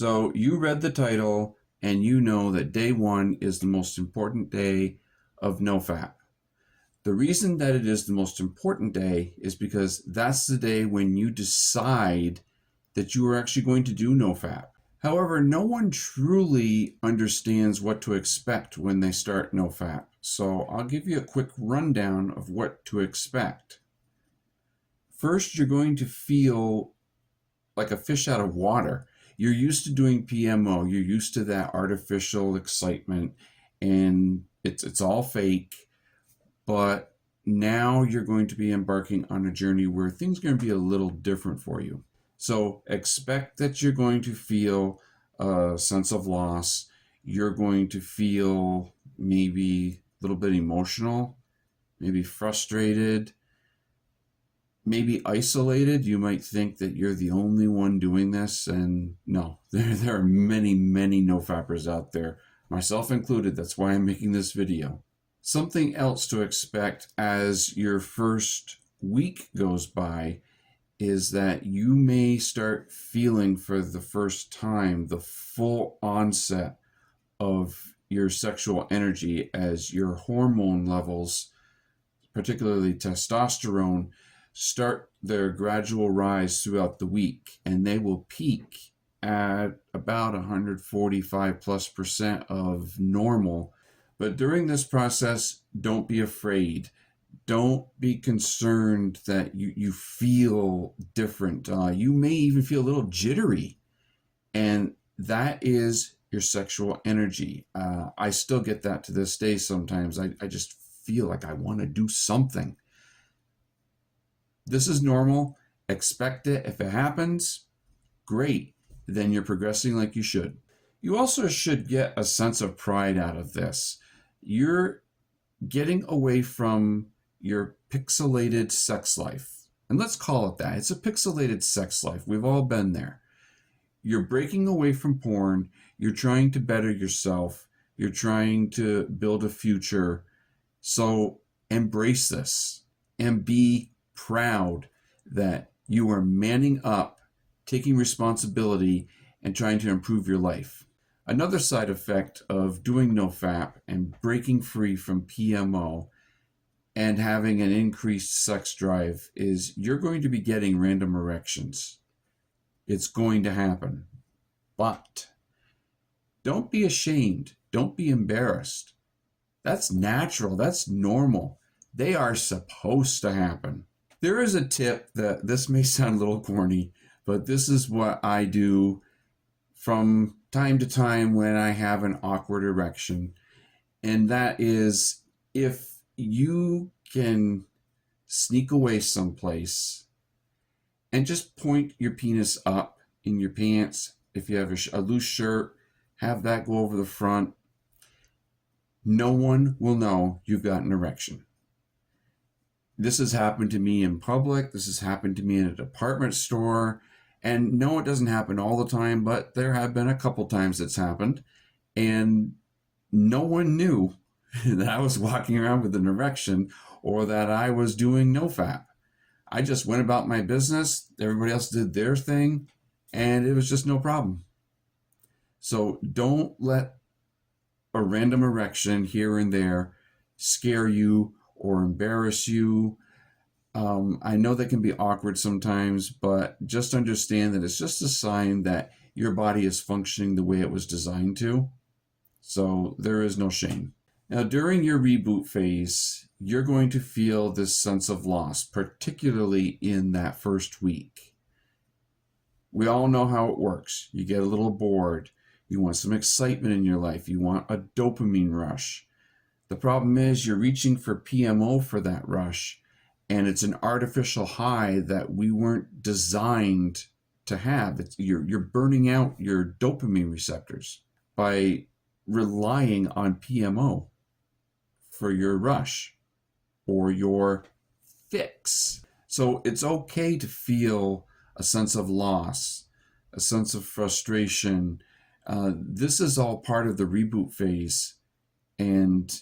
So you read the title and you know that day one is the most important day of NoFap. The reason that it is the most important day is because that's the day when you decide that you are actually going to do NoFap. However, no one truly understands what to expect when they start NoFap. So I'll give you a quick rundown of what to expect. First, you're going to feel like a fish out of water. You're used to doing PMO. You're used to that artificial excitement, and it's all fake. But now you're going to be embarking on a journey where things are going to be a little different for you. So expect that you're going to feel a sense of loss. You're going to feel maybe a little bit emotional, maybe frustrated, maybe isolated. You might think that you're the only one doing this, and no, there are many, many NoFappers out there, myself included. That's why I'm making this video. Something else to expect as your first week goes by is that you may start feeling for the first time the full onset of your sexual energy as your hormone levels, particularly testosterone, start their gradual rise throughout the week, and they will peak at about 145+% of normal. But during this process, don't be afraid. Don't be concerned that you feel different. You may even feel a little jittery, and that is your sexual energy. I still get that to this day sometimes. I just feel like I want to do something. This is normal. Expect it. If it happens, great. Then you're progressing like you should. You also should get a sense of pride out of this. You're getting away from your pixelated sex life. And let's call it that. It's a pixelated sex life. We've all been there. You're breaking away from porn. You're trying to better yourself. You're trying to build a future. So embrace this and be proud that you are manning up, taking responsibility, and trying to improve your life. Another side effect of doing NoFap and breaking free from PMO and having an increased sex drive is you're going to be getting random erections. It's going to happen. But don't be ashamed. Don't be embarrassed. That's natural. That's normal. They are supposed to happen. There is a tip that this may sound a little corny, but this is what I do from time to time when I have an awkward erection. And that is, if you can sneak away someplace and just point your penis up in your pants. If you have a loose shirt, have that go over the front. No one will know you've got an erection. This has happened to me in public. This has happened to me in a department store. And no, it doesn't happen all the time, but there have been a couple times it's happened. And no one knew that I was walking around with an erection or that I was doing NoFap. I just went about my business. Everybody else did their thing, and it was just no problem. So don't let a random erection here and there scare you or embarrass you. I know that can be awkward sometimes, but just understand that it's just a sign that your body is functioning the way it was designed to. So there is no shame. Now, during your reboot phase, you're going to feel this sense of loss, particularly in that first week. We all know how it works. You get a little bored. You want some excitement in your life. You want a dopamine rush. The problem is you're reaching for PMO for that rush, and it's an artificial high that we weren't designed to have. You're burning out your dopamine receptors by relying on PMO for your rush or your fix. So it's okay to feel a sense of loss, a sense of frustration. This is all part of the reboot phase. And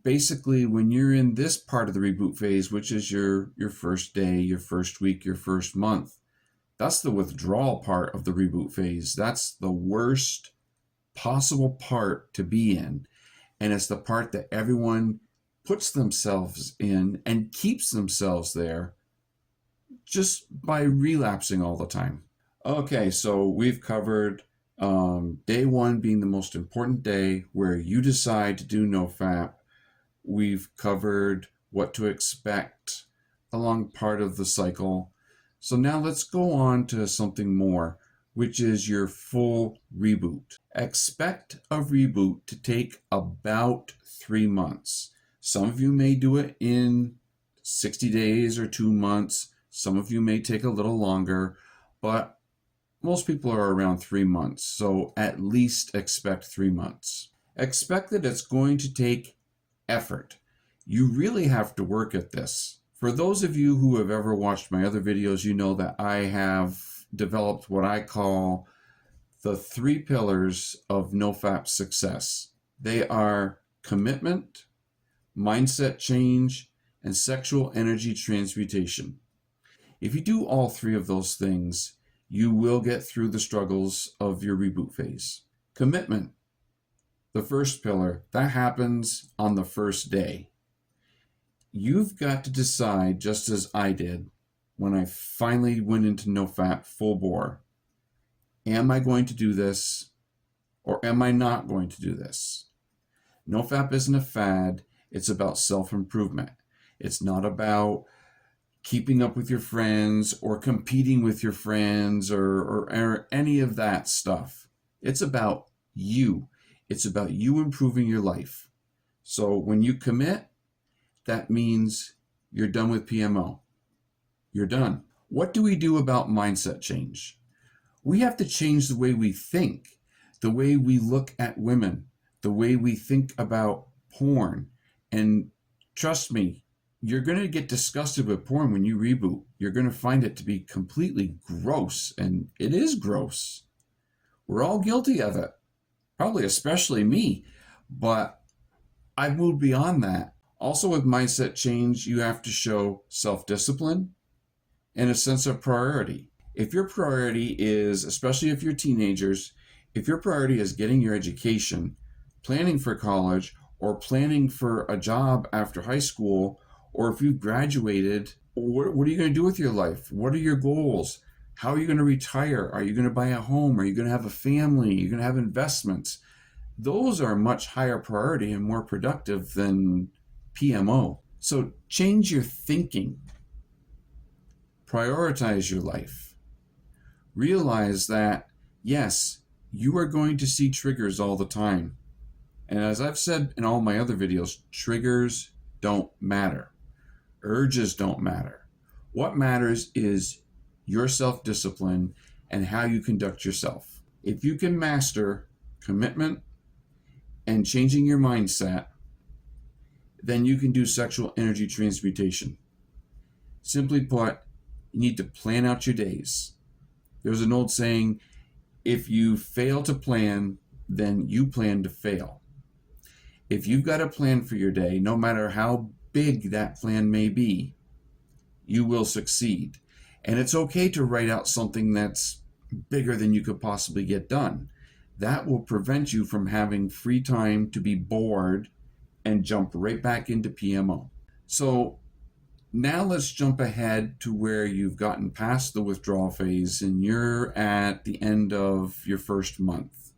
basically, when you're in this part of the reboot phase, which is your first day, your first week, your first month, That's the withdrawal part of the reboot phase. That's the worst possible part to be in. And it's the part that everyone puts themselves in and keeps themselves there just by relapsing all the time. Okay, so we've covered day one being the most important day where you decide to do NoFap. We've covered what to expect along part of the cycle. So now let's go on to something more, which is your full reboot. Expect a reboot to take about 3 months. Some of you may do it in 60 days or 2 months. Some of you may take a little longer, but most people are around 3 months. So at least expect 3 months. Expect that it's going to take effort. You really have to work at this. For those of you who have ever watched my other videos, you know that I have developed what I call the 3 pillars of NoFap success. They are commitment, mindset change, and sexual energy transmutation. If you do all 3 of those things, you will get through the struggles of your reboot phase. Commitment, the first pillar, that happens on the first day. You've got to decide, just as I did when I finally went into NoFap full bore, am I going to do this or am I not going to do this? NoFap isn't a fad. It's about self-improvement. It's not about keeping up with your friends or competing with your friends or any of that stuff. It's about you. It's about you improving your life. So when you commit, that means you're done with PMO. You're done. What do we do about mindset change? We have to change the way we think, the way we look at women, the way we think about porn. And trust me, you're going to get disgusted with porn when you reboot. You're going to find it to be completely gross, and it is gross. We're all guilty of it, probably especially me, but I've moved beyond that. Also with mindset change, you have to show self-discipline and a sense of priority. If your priority is, especially if you're teenagers, if your priority is getting your education, planning for college, or planning for a job after high school, or if you've graduated, what are you going to do with your life? What are your goals? How are you going to retire? Are you going to buy a home? Are you going to have a family? Are you going to have investments? Those are much higher priority and more productive than PMO. So change your thinking. Prioritize your life. Realize that, yes, you are going to see triggers all the time. And as I've said in all my other videos, triggers don't matter. Urges don't matter. What matters is your self-discipline and how you conduct yourself. If you can master commitment and changing your mindset, then you can do sexual energy transmutation. Simply put, you need to plan out your days. There's an old saying, if you fail to plan, then you plan to fail. If you've got a plan for your day, no matter how big that plan may be, you will succeed. And it's okay to write out something that's bigger than you could possibly get done. That will prevent you from having free time to be bored and jump right back into PMO. So now let's jump ahead to where you've gotten past the withdrawal phase and you're at the end of your first month.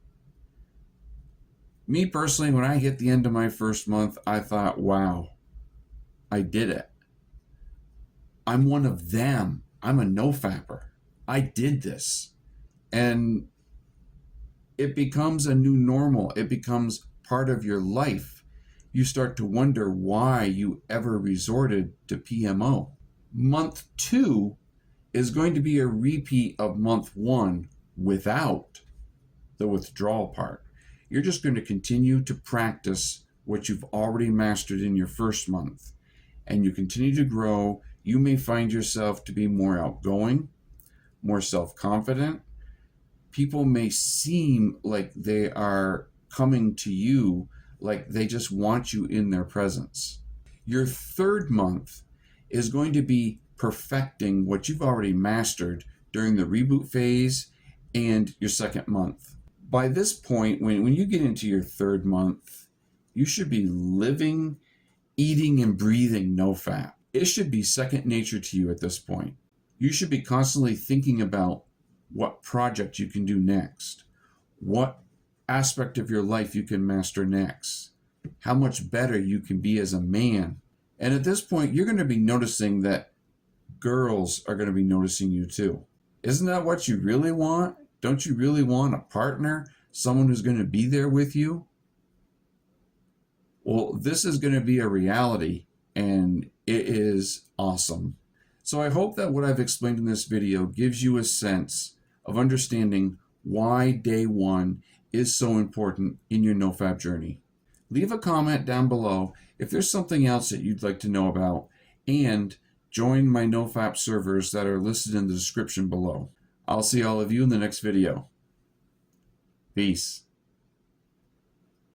Me personally, when I hit the end of my first month, I thought, wow, I did it. I'm one of them. I'm a NoFapper. I did this. And it becomes a new normal. It becomes part of your life. You start to wonder why you ever resorted to PMO. Month 2 is going to be a repeat of month 1 without the withdrawal part. You're just going to continue to practice what you've already mastered in your first month. And you continue to grow. You may find yourself to be more outgoing, more self-confident. People may seem like they are coming to you, like they just want you in their presence. Your third month is going to be perfecting what you've already mastered during the reboot phase and your second month. By this point, when you get into your third month, you should be living, eating, and breathing NoFap. It should be second nature to you at this point. You should be constantly thinking about what project you can do next, what aspect of your life you can master next, how much better you can be as a man. And at this point, you're going to be noticing that girls are going to be noticing you too. Isn't that what you really want? Don't you really want a partner, someone who's going to be there with you? Well, this is going to be a reality, and it is awesome. So I hope that what I've explained in this video gives you a sense of understanding why day one is so important in your NoFap journey. Leave a comment down below if there's something else that you'd like to know about, and join my NoFap servers that are listed in the description below. I'll see all of you in the next video. Peace.